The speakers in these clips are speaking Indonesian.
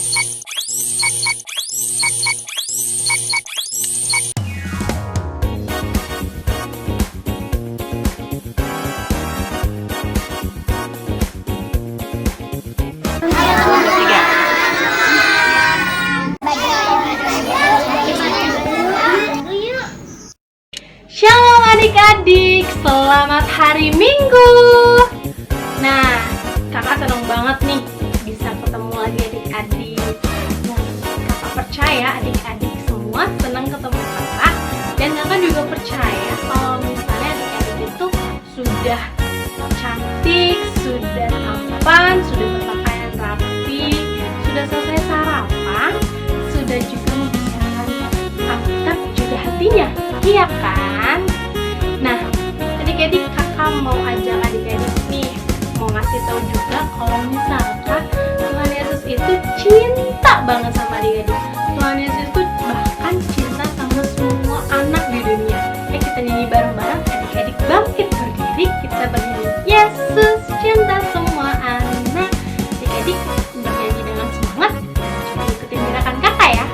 Shalom adik-adik, selamat hari Minggu. Nah, kakak senang banget nih bisa ketemu lagi adik-adik. Nah, kakak percaya adik-adik semua senang ketemu kakak. Dan kakak juga percaya kalau misalnya adik-adik itu sudah cantik, sudah tampan, sudah berpakaian rapi, sudah selesai sarapan, sudah juga mempersiapkan otak juga hatinya. Iya kan? Nah, adik-adik kakak mau ajak adik-adik nih, mau ngasih tahu juga kalau misalkan Tuhan Yesus itu cinta banget sama adik-adik. Tuhan Yesus itu bahkan cinta sama semua anak di dunia. Kita nyanyi bareng-bareng, adik-adik bangkit berdiri, kita bernyanyi Yesus cinta semua anak. Adik-adik bernyanyi dengan semangat, coba ikutin gerakan kakak ya.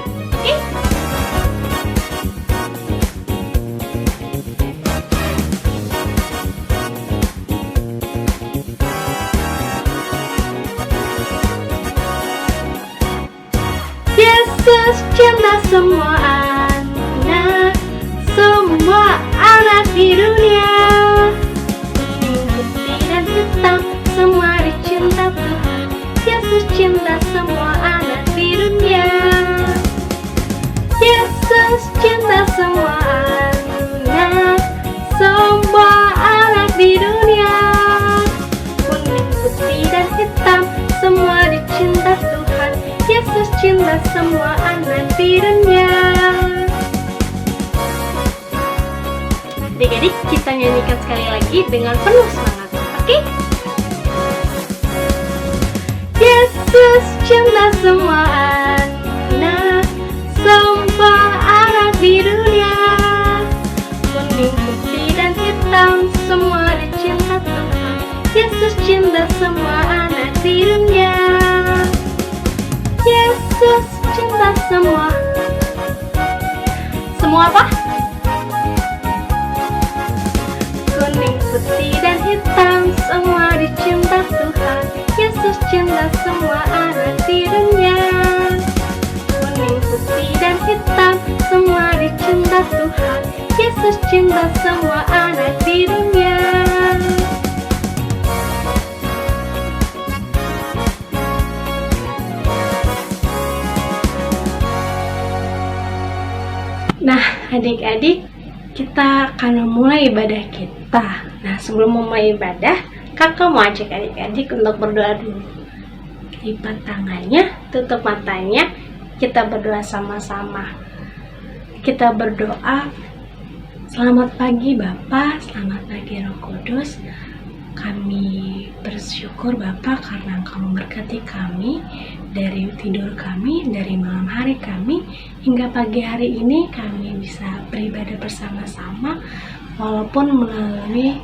Oke? Yesus cinta semua anak, semua anak di dunia. Kuning, putih, dan hitam, semua dicinta Tuhan. Yesus cinta semua anak di dunia. Yesus cinta semua anak, semua anak di dunia. Kuning, putih, dan hitam, semua dicinta Tuhan. Yesus cinta semua anak di dunia. Adik-adik, kita nyanyikan sekali lagi dengan penuh semangat. Oke? Yesus cinta semua anak, semua anak di dunia. Kuning, putih, dan hitam, semua dicinta Tuhan. Yesus cinta semua anak di dunia. Yesus cinta semua apa? Kuning, putih, dan hitam, semua dicinta Tuhan. Yesus cinta semua anak di dunia. Kuning, putih, dan hitam, semua dicinta Tuhan. Yesus cinta semua anak di dunia. Nah, adik-adik, kita akan memulai ibadah kita. Nah, sebelum memulai ibadah, kakak mau ajak adik-adik untuk berdoa dulu. Lipat tangannya, tutup matanya, kita berdoa sama-sama. Kita berdoa, selamat pagi Bapa, selamat pagi Roh Kudus. Kami bersyukur Bapa karena Engkau memberkati kami dari tidur kami, dari malam hari kami, hingga pagi hari ini kami bisa beribadah bersama-sama walaupun melalui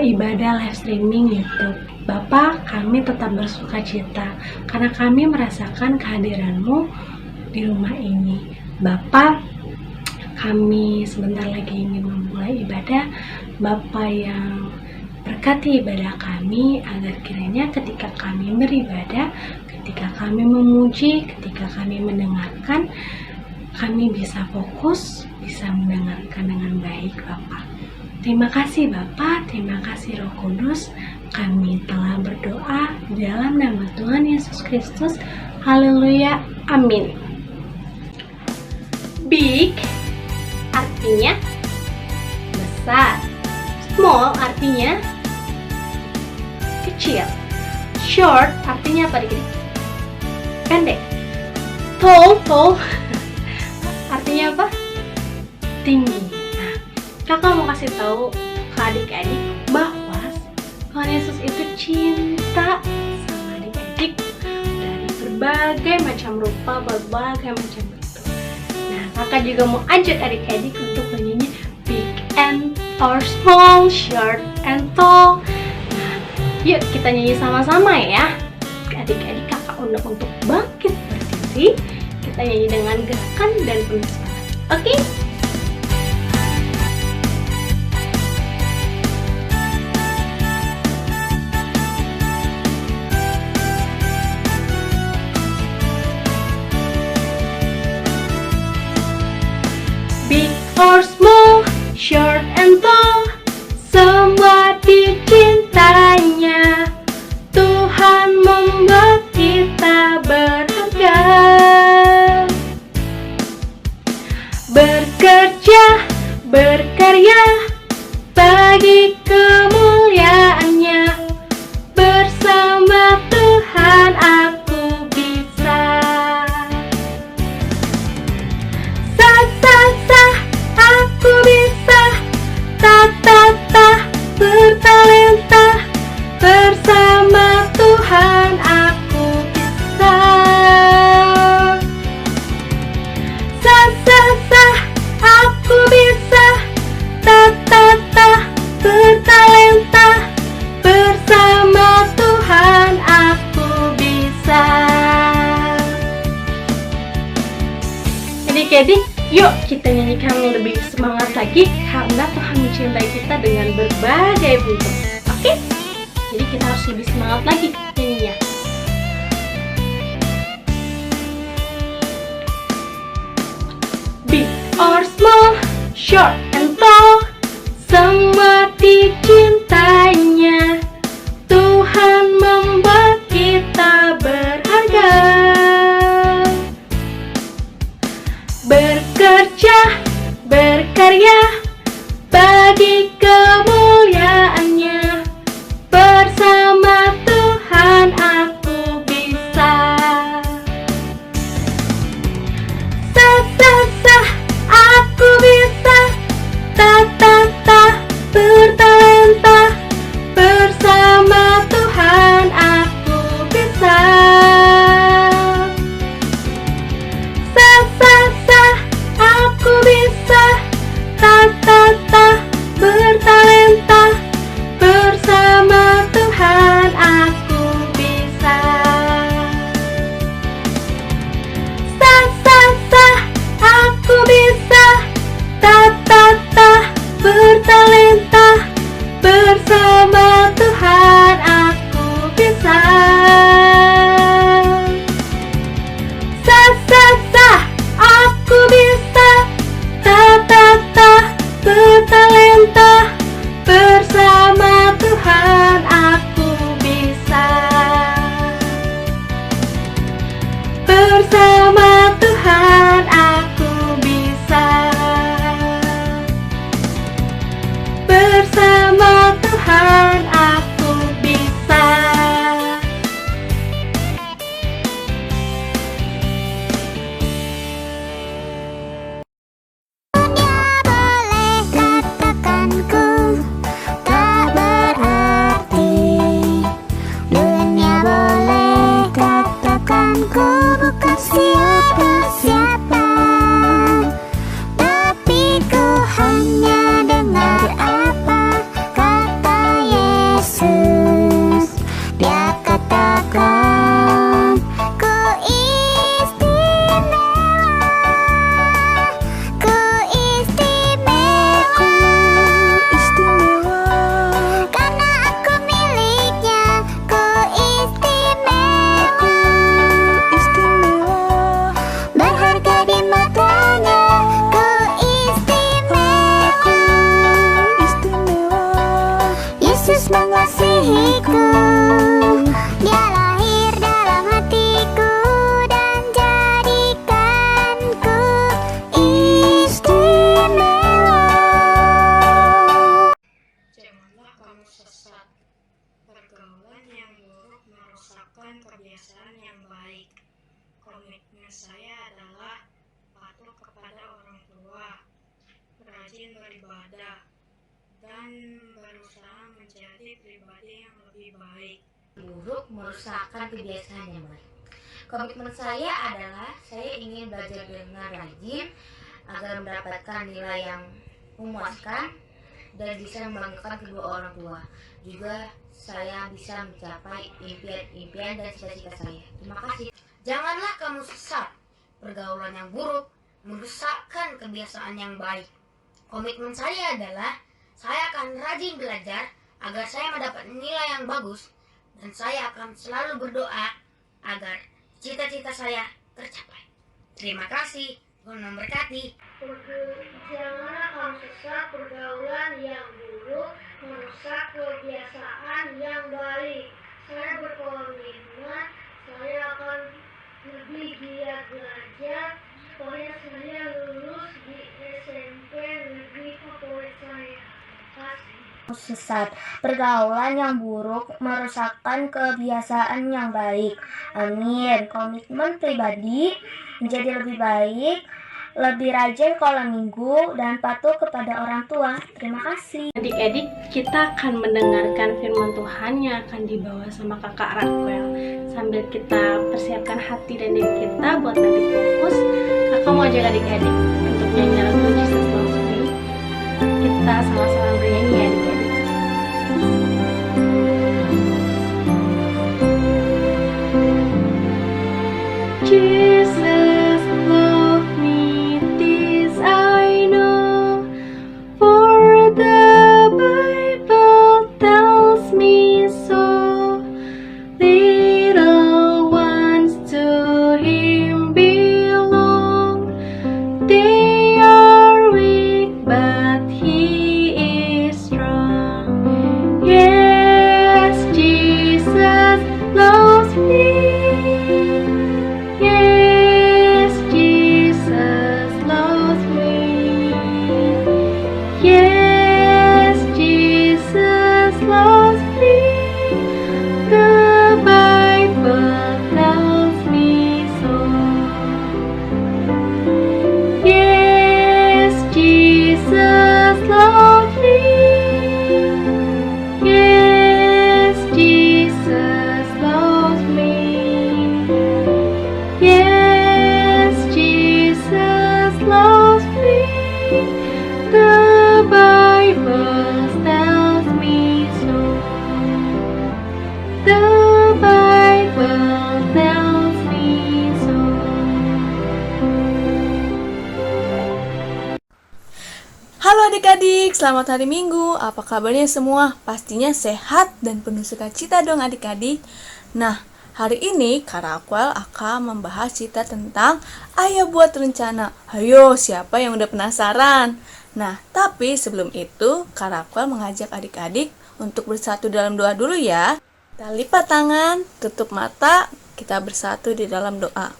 ibadah live streaming YouTube. Bapa, kami tetap bersuka cita karena kami merasakan kehadiran-Mu di rumah ini. Bapa, kami sebentar lagi ingin memulai ibadah. Bapa yang berkati ibadah kami agar kiranya ketika kami beribadah, ketika kami memuji, ketika kami mendengarkan, kami bisa fokus, bisa mendengarkan dengan baik Bapa. Terima kasih Bapa, terima kasih Roh Kudus. Kami telah berdoa dalam nama Tuhan Yesus Kristus. Haleluya, amin. Big artinya besar. Small artinya kecil. Short artinya apa adik-adik? Pendek. Tall artinya apa? Tinggi. Nah, kakak mau kasih tahu ke adik-adik bahwa Tuhan Yesus itu cinta sama adik-adik dari berbagai macam rupa, berbagai macam bentuk. Nah, kakak juga mau ajak adik-adik untuk menyanyi big and or small, short and tall. Nah, yuk kita nyanyi sama-sama ya. Adik-adik kakak undang untuk bangkit Mari kita nyanyi dengan gerakan dan penuh semangat. Oke? Big or small, short and tall, semua dicintainya. Tuhan membuat kita berharga. Bekerja, berkarya, bagi kemuliaannya. Bersama Tuhan aku bisa. Aku bisa. Bertalenta. Bersama Tuhan aku bisa. Aku bisa. Bertalenta. Bersama Tuhan aku bisa. Adik-adik, yuk kita nyanyikan lebih semangat lagi karena Tuhan mencintai kita dengan berbagai bentuk. Oke? Jadi kita harus lebih semangat lagi nyanyinya. Big or small, short and tall, semua dicintainya. Tuhan membuat kita berharga. Bekerja, berkarya, bagi kemuliaannya. Bersama Tuhan aku bisa. Aku bisa. Bertalenta. Bersama Tuhan aku bisa. Aku bisa. Bertalenta. Bersama Tuhan aku bisa. Aku bisa. Bertalenta. Bersama Tuhan aku bisa. Aku bisa. Bertalenta. Bersama Tuhan aku bisa. Bersama Tuhan aku bisa. Bersama Tuhan aku bisa. Dunia boleh katakan ku bukan siapa-siapa, tapi ku hanya dengar apa kata Yesus. Dia katakan ku istimewa, ku istimewa, karena aku miliknya. Ku istimewa, berharga di matanya. Ku istimewa, Yesus mengasihiku. Dia lahir dalam hatiku dan jadikanku istimewa. Janganlah kamu sesat. Pergaulan yang buruk merusakkan kebiasaan yang baik. Komitmen saya adalah patuh kepada orang tua, rajin beribadah, dan berusaha menjadi pribadi yang lebih baik. Buruk merusakkan kebiasaan yang baik. Komitmen saya adalah saya ingin belajar dengan rajin agar mendapatkan nilai yang memuaskan dan bisa membanggakan kedua orang tua. Juga saya bisa mencapai impian-impian dan cita-cita saya. Terima kasih. Janganlah kamu sesat. Pergaulan yang buruk merusakkan kebiasaan yang baik. Komitmen saya adalah saya akan rajin belajar agar saya mendapat nilai yang bagus, dan saya akan selalu berdoa agar cita-cita saya tercapai. Terima kasih. Tuhan memberkati. Janganlah kamu sesat, pergaulan yang buruk merusak kebiasaan yang baik. Saya berkomitmen, saya akan lebih giat belajar supaya saya lulus di SMP negeri favorit saya. Kasih. Sesat. Pergaulan yang buruk merusakkan kebiasaan yang baik. Amin. Komitmen pribadi menjadi lebih baik, lebih rajin sekolah minggu, dan patuh kepada orang tua. Terima kasih. Adik-adik, kita akan mendengarkan firman Tuhan yang akan dibawa sama kakak Raquel. Sambil kita persiapkan hati dan diri kita buat nanti fokus, kakak mau ajak adik-adik untuk nyanyi lagu Jesus Loves Me. Kita sama-sama bernyanyi ya adik-adik. Jesus loved me, this I know, for the Bible tells me so. Little ones to Him belong. They are weak, but He is strong. Yes, Jesus loves me. Yes, Jesus loves me. Yes, Jesus loves me. The Bible tells me so. Yes, Jesus loves me. Yes, Jesus loves me. Yes, Jesus loves me. The Bible tells me so. The Bible tells me so. Halo adik-adik, selamat hari Minggu. Apa kabarnya semua? Pastinya sehat dan penuh sukacita dong adik-adik. Nah, hari ini Kak Raquel akan membahas cerita tentang Ayah Buat Rencana. Ayo, siapa yang udah penasaran? Nah, tapi sebelum itu Kak Raquel mengajak adik-adik untuk bersatu dalam doa dulu ya. Kita lipat tangan, tutup mata, kita bersatu di dalam doa.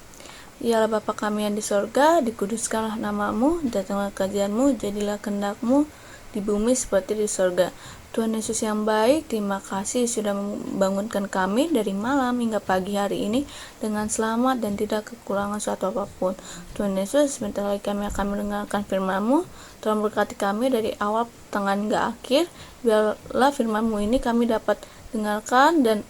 Ya Bapa kami yang di sorga, dikuduskanlah namamu, datanglah kerjaanmu, jadilah kehendakmu di bumi seperti di sorga. Tuhan Yesus yang baik, terima kasih sudah membangunkan kami dari malam hingga pagi hari ini dengan selamat dan tidak kekurangan suatu apapun. Tuhan Yesus, sebentar lagi kami akan mendengarkan firman-Mu. Tolong berkati kami dari awal, tengah hingga akhir. Biarlah firman-Mu ini kami dapat dengarkan dan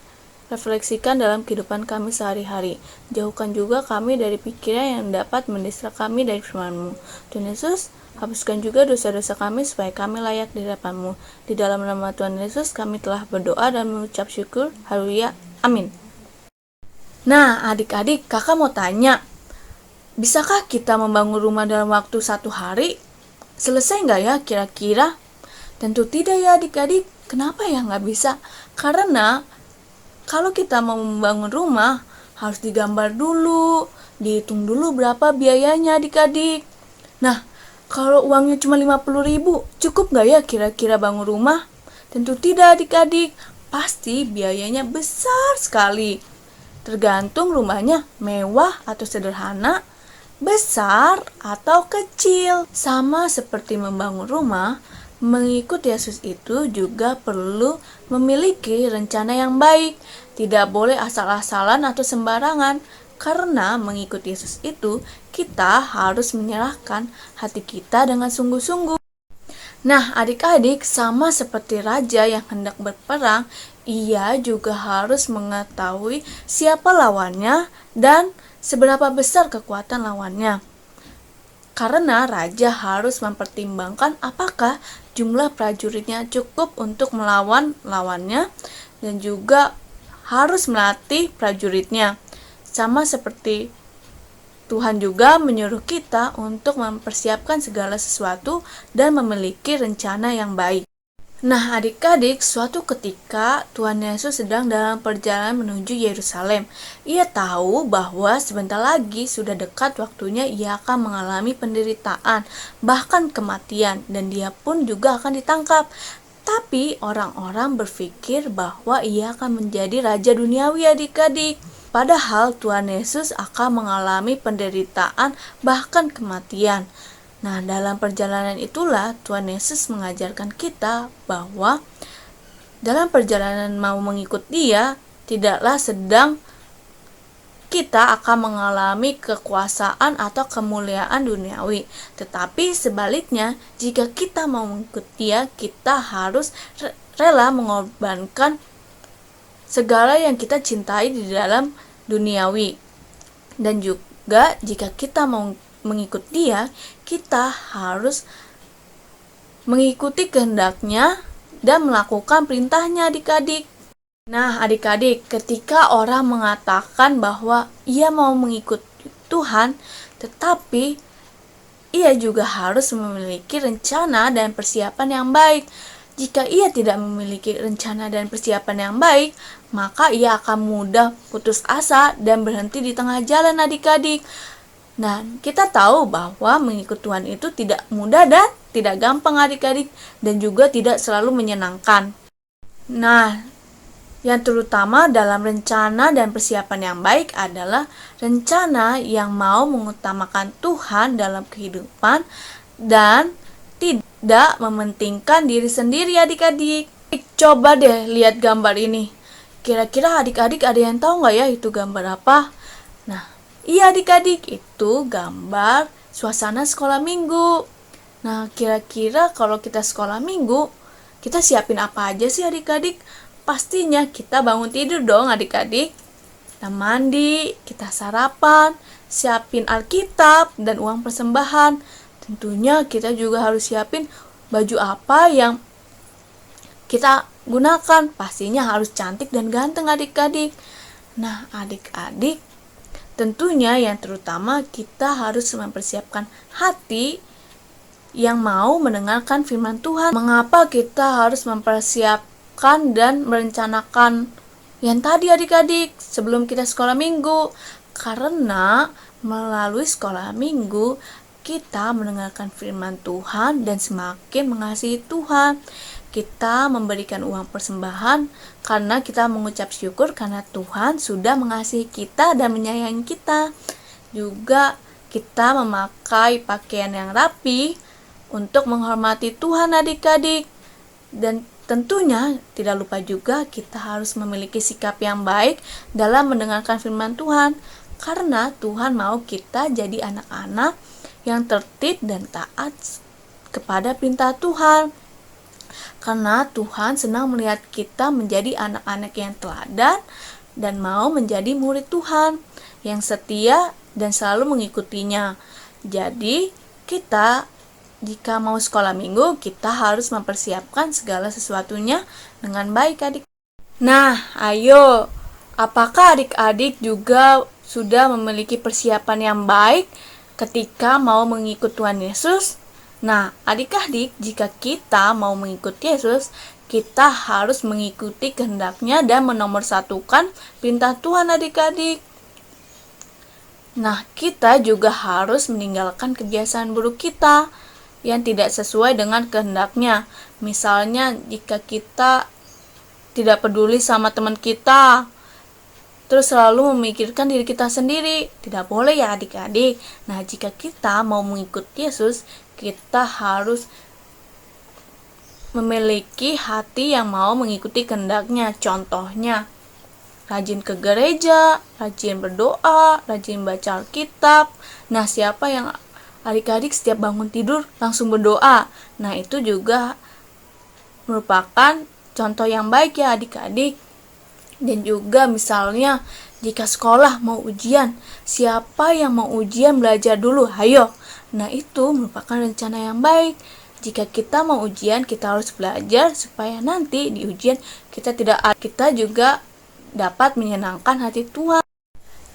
refleksikan dalam kehidupan kami sehari-hari. Jauhkan juga kami dari pikiran yang dapat mendistrak kami dari firman-Mu. Tuhan Yesus, hapuskan juga dosa-dosa kami supaya kami layak di hadapan-Mu. Di dalam nama Tuhan Yesus kami telah berdoa dan mengucap syukur. Haleluya. Amin. Nah, adik-adik, kakak mau tanya, bisakah kita membangun rumah dalam waktu 1 hari? Selesai nggak ya kira-kira? Tentu tidak ya adik-adik. Kenapa ya nggak bisa? Karena kalau kita mau membangun rumah, harus digambar dulu, dihitung dulu berapa biayanya adik-adik. Nah, kalau uangnya cuma 50.000, cukup nggak ya kira-kira bangun rumah? Tentu tidak adik-adik, pasti biayanya besar sekali. Tergantung rumahnya mewah atau sederhana, besar atau kecil. Sama seperti membangun rumah, mengikut Yesus itu juga perlu memiliki rencana yang baik. Tidak boleh asal-asalan atau sembarangan. Karena mengikut Yesus itu, kita harus menyerahkan hati kita dengan sungguh-sungguh. Nah, adik-adik, sama seperti raja yang hendak berperang, ia juga harus mengetahui siapa lawannya dan seberapa besar kekuatan lawannya. Karena raja harus mempertimbangkan apakah jumlah prajuritnya cukup untuk melawan lawannya, dan juga harus melatih prajuritnya. Sama seperti Tuhan juga menyuruh kita untuk mempersiapkan segala sesuatu dan memiliki rencana yang baik. Nah, adik-adik, suatu ketika Tuhan Yesus sedang dalam perjalanan menuju Yerusalem. Ia tahu bahwa sebentar lagi sudah dekat waktunya ia akan mengalami penderitaan, bahkan kematian, dan dia pun juga akan ditangkap. Tapi orang-orang berpikir bahwa ia akan menjadi raja duniawi, adik-adik. Padahal Tuhan Yesus akan mengalami penderitaan, bahkan kematian. Nah, dalam perjalanan itulah Tuhan Yesus mengajarkan kita bahwa dalam perjalanan mau mengikut Dia, tidaklah sedang kita akan mengalami kekuasaan atau kemuliaan duniawi. Tetapi sebaliknya, jika kita mau mengikut Dia, kita harus rela mengorbankan segala yang kita cintai di dalam duniawi. Dan juga jika kita mau mengikut Dia, kita harus mengikuti kehendaknya dan melakukan perintahnya, adik-adik. Nah, adik-adik, ketika orang mengatakan bahwa ia mau mengikut Tuhan, tetapi ia juga harus memiliki rencana dan persiapan yang baik. Jika ia tidak memiliki rencana dan persiapan yang baik, maka ia akan mudah putus asa dan berhenti di tengah jalan, adik-adik. Nah, kita tahu bahwa mengikut Tuhan itu tidak mudah dan tidak gampang, adik-adik, dan juga tidak selalu menyenangkan. Nah, yang terutama dalam rencana dan persiapan yang baik adalah rencana yang mau mengutamakan Tuhan dalam kehidupan dan tidak mementingkan diri sendiri, adik-adik. Coba deh lihat gambar ini. Kira-kira adik-adik ada yang tahu nggak ya itu gambar apa? Nah, iya adik-adik, itu gambar suasana sekolah minggu. Nah, kira-kira kalau kita sekolah minggu, kita siapin apa aja sih adik-adik? Pastinya kita bangun tidur dong adik-adik. Kita mandi, kita sarapan, siapin Alkitab dan uang persembahan. Tentunya kita juga harus siapin baju apa yang kita gunakan. Pastinya harus cantik dan ganteng adik-adik. Nah, adik-adik, tentunya yang terutama kita harus mempersiapkan hati yang mau mendengarkan firman Tuhan. Mengapa kita harus mempersiapkan dan merencanakan yang tadi adik-adik sebelum kita sekolah minggu? Karena melalui sekolah minggu kita mendengarkan firman Tuhan dan semakin mengasihi Tuhan. Kita memberikan uang persembahan karena kita mengucap syukur karena Tuhan sudah mengasihi kita dan menyayangi kita. Juga kita memakai pakaian yang rapi untuk menghormati Tuhan adik-adik. Dan tentunya tidak lupa juga kita harus memiliki sikap yang baik dalam mendengarkan firman Tuhan. Karena Tuhan mau kita jadi anak-anak yang tertib dan taat kepada perintah Tuhan. Karena Tuhan senang melihat kita menjadi anak-anak yang teladan dan mau menjadi murid Tuhan yang setia dan selalu mengikutinya. Jadi kita jika mau sekolah minggu, kita harus mempersiapkan segala sesuatunya dengan baik adik. Nah, ayo, apakah adik-adik juga sudah memiliki persiapan yang baik ketika mau mengikut Tuhan Yesus? Nah, adik-adik, jika kita mau mengikut Yesus, kita harus mengikuti kehendaknya dan menomorsatukan perintah Tuhan adik-adik. Nah, kita juga harus meninggalkan kebiasaan buruk kita yang tidak sesuai dengan kehendaknya. Misalnya, jika kita tidak peduli sama teman kita, terus selalu memikirkan diri kita sendiri, tidak boleh ya adik-adik. Nah, jika kita mau mengikut Yesus, kita harus memiliki hati yang mau mengikuti kehendaknya. Contohnya, rajin ke gereja, rajin berdoa, rajin baca Alkitab. Nah, siapa yang adik-adik setiap bangun tidur langsung berdoa? Nah, itu juga merupakan contoh yang baik ya adik-adik. Dan juga misalnya jika sekolah mau ujian, siapa yang mau ujian belajar dulu? Hayo. Nah, itu merupakan rencana yang baik. Jika kita mau ujian, kita harus belajar supaya nanti di ujian kita juga dapat menyenangkan hati Tuhan.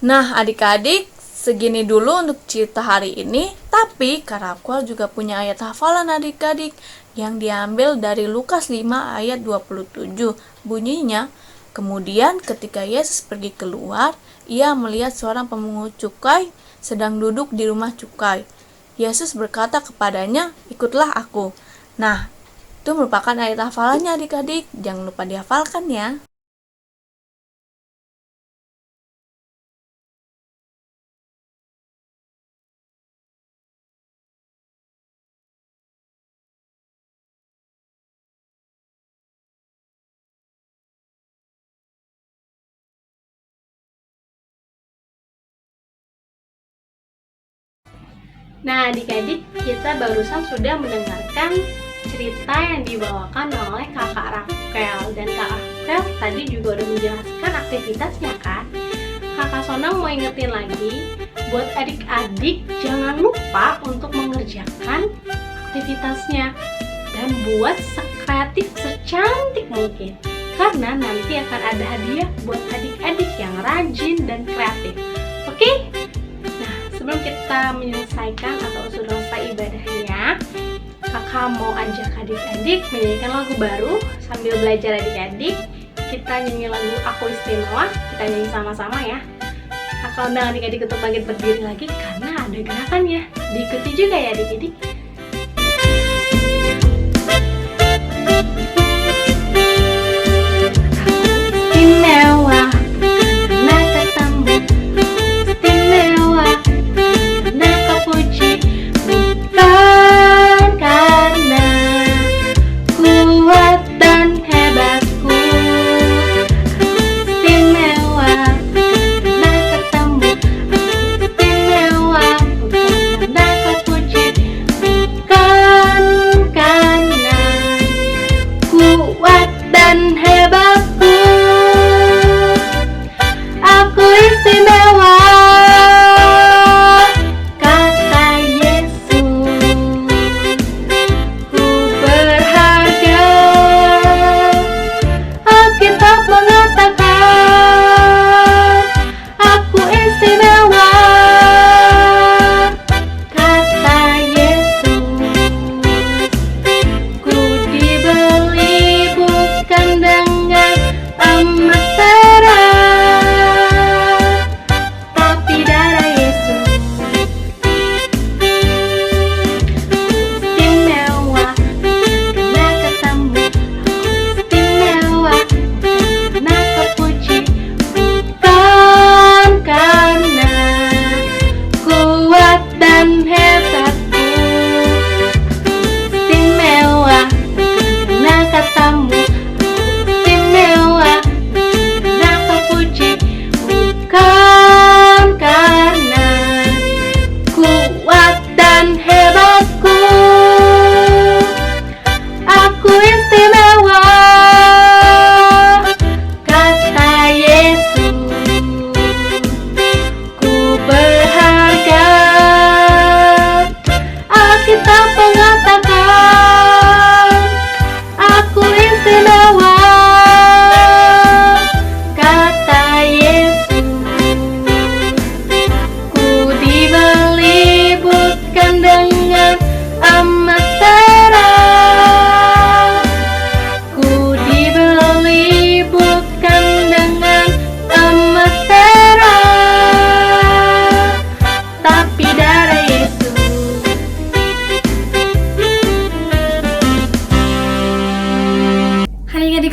Nah, adik-adik, segini dulu untuk cerita hari ini. Tapi Karakwel juga punya ayat hafalan adik-adik yang diambil dari Lukas 5 ayat 27. Bunyinya, kemudian ketika Yesus pergi keluar, ia melihat seorang pemungut cukai sedang duduk di rumah cukai. Yesus berkata kepadanya, "Ikutlah aku." Nah, itu merupakan ayat hafalannya adik-adik. Jangan lupa dihafalkan ya. Nah, adik-adik, kita barusan sudah mendengarkan cerita yang dibawakan oleh kakak Raquel. Dan kak Raquel tadi juga udah menjelaskan aktivitasnya kan. Kakak Sonang mau ingetin lagi, buat adik-adik jangan lupa untuk mengerjakan aktivitasnya. Dan buat sekreatif, secantik mungkin. Karena nanti akan ada hadiah buat adik-adik yang rajin dan kreatif. Oke? Sebelum kita menyelesaikan atau sudah selesai ibadahnya, kakak mau ajak adik-adik menyanyikan lagu baru sambil belajar adik-adik. Kita nyanyi lagu Aku Istimewa, kita nyanyi sama-sama ya. Kakak undang adik-adik untuk bangkit berdiri lagi karena ada gerakannya. Diikuti juga ya adik-adik. Istimewa, karena katamu istimewa.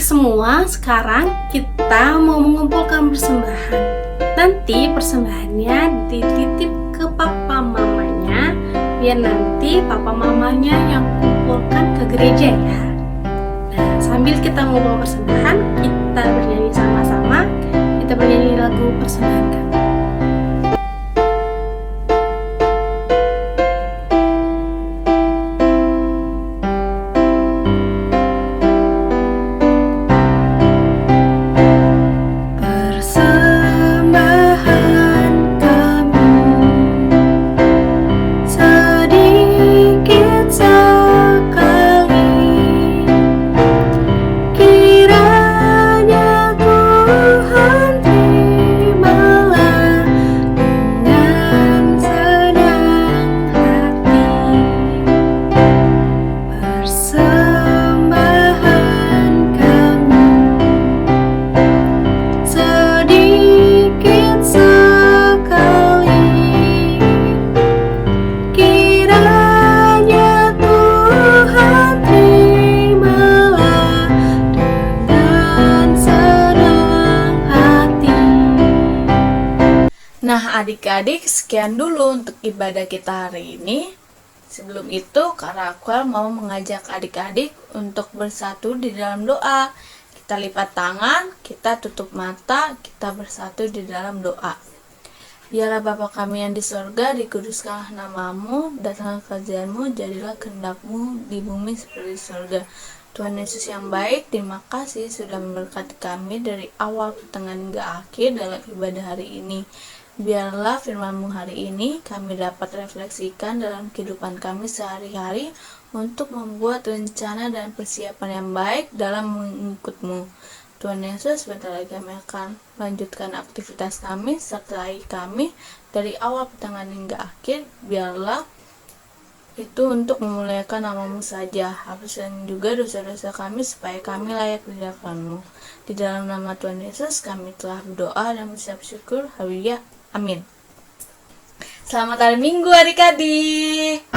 Semua, sekarang kita mau mengumpulkan persembahan. Nanti persembahannya dititip ke papa mamanya, biar nanti papa mamanya yang kumpulkan ke gereja ya. Nah, sambil kita mengumpulkan persembahan, kita bernyanyi sama-sama. Kita bernyanyi lagu persembahan kami. Kiranya Tuhan terimalah Adik-adik, sekian dulu untuk ibadah kita hari ini. Sebelum itu, Kak Raquel mau mengajak adik-adik untuk bersatu di dalam doa. Kita lipat tangan, kita tutup mata, kita bersatu di dalam doa. Biarlah Bapa kami yang di sorga, dikuduskanlah namamu, datanglah kerjaanmu, jadilah kehendakmu di bumi seperti di sorga. Tuhan Yesus yang baik, terima kasih sudah memberkati kami dari awal, pertengahan hingga akhir dalam ibadah hari ini. Biarlah firman-Mu hari ini kami dapat refleksikan dalam kehidupan kami sehari-hari untuk membuat rencana dan persiapan yang baik dalam mengikut-Mu. Tuhan Yesus, sebentar lagi kami akan melanjutkan aktivitas kami, sertai kami dari awal, pertengahan hingga akhir. Biarlah itu untuk memuliakan nama-Mu saja. Hapuskan juga dosa-dosa kami supaya kami layak di hadapan-Mu. Di dalam nama Tuhan Yesus kami telah berdoa dan mengucap syukur. Haleluya. Amin. Selamat hari Minggu adik-adik.